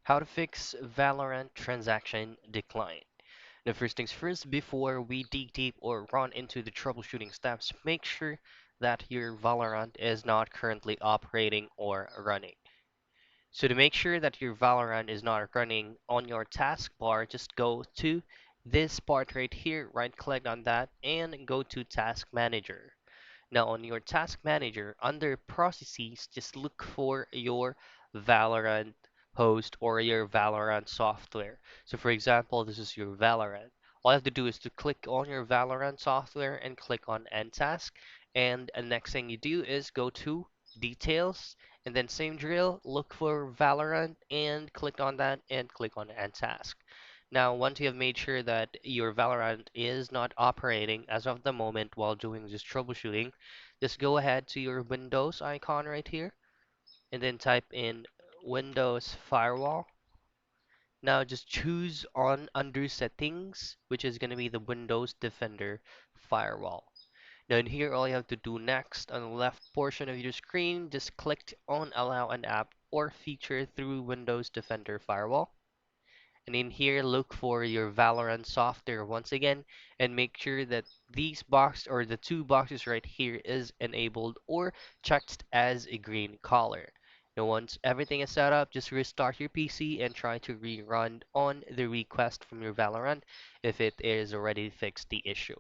How to fix Valorant transaction decline. Now, first things first, before we dig deep or run into the troubleshooting steps, make sure that your Valorant is not currently operating or running. So to make sure that your Valorant is not running on your taskbar, just go to this part right here, right click on that, and go to Task Manager. Now on your task manager, under processes, just look for your Valorant host or your Valorant software. So for example, this is your Valorant. All you have to do is to click on your Valorant software and click on End Task. And the next thing you do is go to Details, and then same drill, look for Valorant and click on that and click on End Task. Now, once you have made sure that your Valorant is not operating as of the moment while doing this troubleshooting, just go ahead to your Windows icon right here and then type in Windows Firewall. Now just choose on under settings, which is going to be the Windows Defender Firewall. Now in here, all you have to do next on the left portion of your screen, just click on Allow an app or feature through Windows Defender Firewall. And in here, look for your Valorant software once again and make sure that these box or the two boxes right here is enabled or checked as a green color. Now once everything is set up, just restart your PC and try to rerun on the request from your Valorant if it is already fixed the issue.